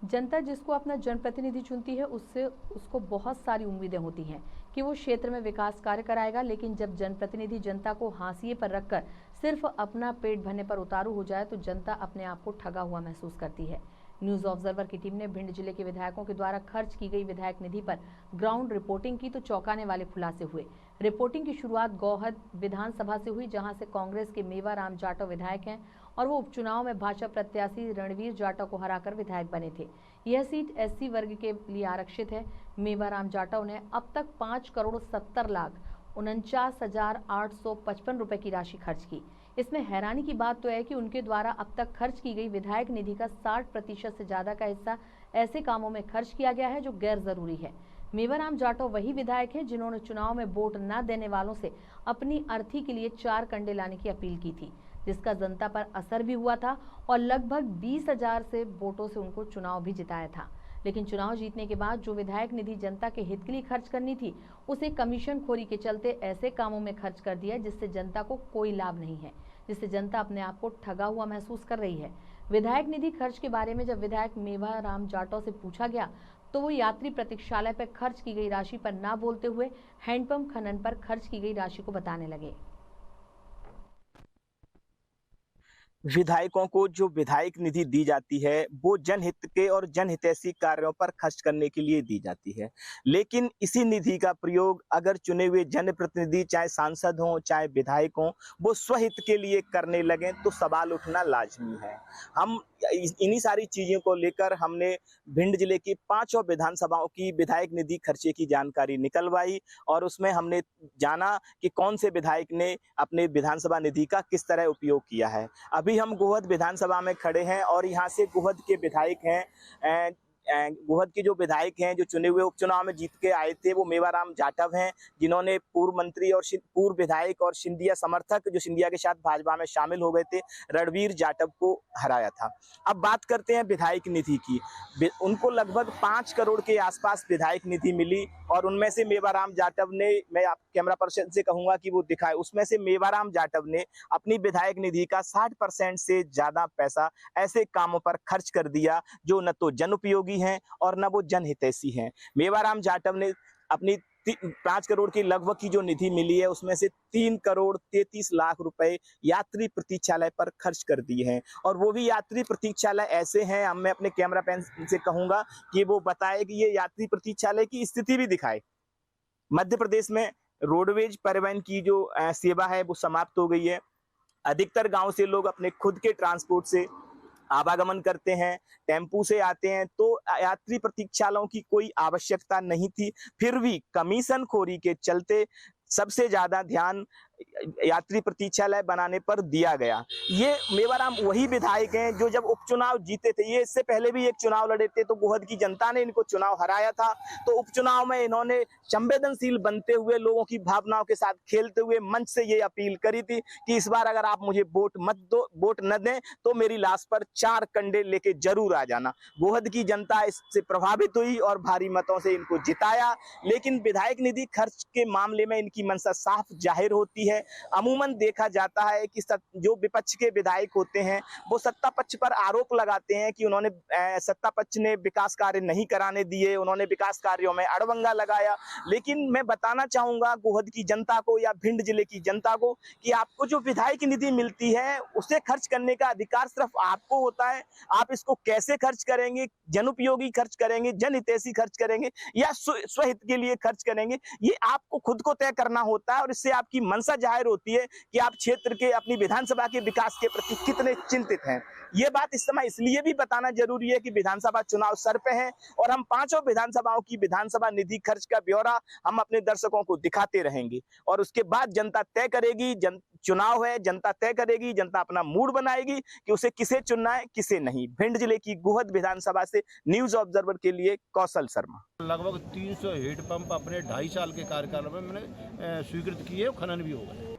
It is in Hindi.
जनता जिसको अपना जनप्रतिनिधि चुनती है उससे उसको बहुत सारी उम्मीदें होती हैं कि वो क्षेत्र में विकास कार्य कराएगा, लेकिन जब जनप्रतिनिधि जनता को हाशिए पर रखकर सिर्फ अपना पेट भरने पर उतारू हो जाए तो जनता अपने आप को ठगा हुआ महसूस करती है। न्यूज ऑब्जर्वर की टीम ने भिंड जिले के विधायकों के द्वारा खर्च की गई विधायक निधि पर ग्राउंड रिपोर्टिंग की तो चौंकाने वाले खुलासे हुए। रिपोर्टिंग की शुरुआत गौहद विधानसभा से हुई, जहां से कांग्रेस के मेवाराम जाटव विधायक हैं और वो उपचुनाव में भाजपा प्रत्याशी रणवीर जाटव को हराकर विधायक बने थे। यह सीट एससी वर्ग के लिए आरक्षित है। मेवाराम जाटव ने अब तक 5,70,49,855 रुपए की राशि खर्च की। इसमें हैरानी की बात तो है कि उनके द्वारा अब तक खर्च की गई विधायक निधि का 60% से ज्यादा का हिस्सा ऐसे कामों में खर्च किया गया है जो गैर जरूरी है। मेवाराम जाटव वही विधायक हैं जिन्होंने चुनाव में वोट न देने वालों से अपनी अर्थी के लिए 4 कंडे लाने की अपील की थी, जिसका जनता पर असर भी हुआ था और लगभग 20,000 से वोटों से उनको चुनाव भी जिताया था। लेकिन चुनाव जीतने के बाद जो विधायक निधि जनता के हित के लिए खर्च करनी थी, उसे कमीशन खोरी के चलते ऐसे कामों में खर्च कर दिया जिससे जनता को कोई लाभ नहीं है, जिससे जनता अपने आप को ठगा हुआ महसूस कर रही है। विधायक निधि खर्च के बारे में जब विधायक मेवाराम जाटव से पूछा गया तो वो यात्री प्रतीक्षालय पर खर्च की गई राशि पर ना बोलते हुए हैंडपंप खनन पर खर्च की गई राशि को बताने लगे। विधायकों को जो विधायक निधि दी जाती है वो जनहित के और जनहितैषी कार्यों पर खर्च करने के लिए दी जाती है, लेकिन इसी निधि का प्रयोग अगर चुने हुए जनप्रतिनिधि चाहे सांसद हों चाहे विधायक हों वो स्वहित के लिए करने लगें तो सवाल उठना लाजमी है। हम इन्हीं सारी चीज़ों को लेकर हमने भिंड जिले की 5 विधानसभाओं की विधायक निधि खर्चे की जानकारी निकलवाई और उसमें हमने जाना कि कौन से विधायक ने अपने विधानसभा निधि का किस तरह उपयोग किया है। अभी हम गोहद विधानसभा में खड़े हैं और यहाँ से गोहद के विधायक हैं, गोहद के जो विधायक हैं जो चुने हुए उपचुनाव में जीत के आए थे वो मेवाराम जाटव हैं, जिन्होंने पूर्व मंत्री और पूर्व विधायक और सिंधिया समर्थक जो सिंधिया के साथ भाजपा में शामिल हो गए थे रणवीर जाटव को हराया था। अब बात करते हैं विधायक निधि की। उनको लगभग 5 करोड़ के आसपास विधायक निधि मिली और उनमें से मेवाराम जाटव ने, मैं आप कैमरा पर्सन से कहूंगा कि वो दिखाए, उसमें से मेवाराम जाटव ने अपनी विधायक निधि का 60% से ज्यादा पैसा ऐसे कामों पर खर्च कर दिया जो न तो जन उपयोगी हैं और न वो जनहितैषी हैं। मेवाराम जाटव ने अपनी 5 करोड़ की लगभग की जो निधि मिली है उसमें से 3 करोड़ 33 लाख रुपए यात्री प्रतीक्षालय पर खर्च कर दिए हैं और वो भी यात्री प्रतीक्षालय ऐसे हैं, मैं अपने कैमरा मैन से कहूंगा कि वो बताए कि ये यात्री प्रतीक्षालय की स्थिति भी दिखाए। मध्य प्रदेश में रोडवेज परिवहन की जो सेवा है वो समाप्त हो गई है। अधिकतर गांव से लोग अपने खुद के ट्रांसपोर्ट से आवागमन करते हैं, टेम्पू से आते हैं, तो यात्री प्रतीक्षालयों की कोई आवश्यकता नहीं थी। फिर भी कमीशन खोरी के चलते सबसे ज्यादा ध्यान यात्री प्रतीक्षालय बनाने पर दिया गया। ये मेवाराम वही विधायक हैं जो जब उपचुनाव जीते थे, ये इससे पहले भी एक चुनाव लड़े थे तो गोहद की जनता ने इनको चुनाव हराया था, तो उपचुनाव में इन्होंने संवेदनशील बनते हुए लोगों की भावनाओं के साथ खेलते हुए मंच से ये अपील करी थी कि इस बार अगर आप मुझे वोट मत दो, वोट न दें तो मेरी लाश पर 4 कंडे लेके जरूर आ जाना। गोहद की जनता इससे प्रभावित हुई और भारी मतों से इनको जिताया, लेकिन विधायक निधि खर्च के मामले में इनकी मंशा साफ जाहिर होती है। अमूमन देखा जाता है कि जो विपक्ष के विधायक होते हैं वो सत्ता पक्ष पर आरोप लगाते हैं कि उन्होंने सत्ता पक्ष ने विकास कार्य नहीं कराने दिए, उन्होंने विकास कार्यों में अड़बंगा लगाया। लेकिन मैं बताना चाहूंगा गोहद की जनता को या भिंड जिले की जनता को कि आपको जो विधायक निधि मिलती है उसे खर्च करने का अधिकार सिर्फ आपको होता है। आप इसको कैसे खर्च करेंगे, जनउपयोगी खर्च करेंगे, जनहितैषी खर्च करेंगे या स्वहित के लिए खर्च करेंगे, ये आपको खुद को तय करना होता है और इससे आपकी मंशा जाहिर होती है कि आप क्षेत्र के अपनी विधानसभा के विकास के प्रति कितने चिंतित हैं। ये बात इस समय इसलिए भी बताना जरूरी है कि विधानसभा चुनाव सर पे है और हम 5 विधानसभाओं की विधानसभा निधि खर्च का ब्यौरा हम अपने दर्शकों को दिखाते रहेंगे और उसके बाद जनता तय करेगी। चुनाव है, जनता तय करेगी, जनता अपना मूड बनाएगी कि उसे किसे चुनना है किसे नहीं। भिंड जिले की गोहद विधानसभा से न्यूज ऑब्जर्वर के लिए कौशल शर्मा। लगभग 300 हेड पंप अपने 2.5 साल के कार्यकाल में मैंने स्वीकृत किए, खनन भी हो गए।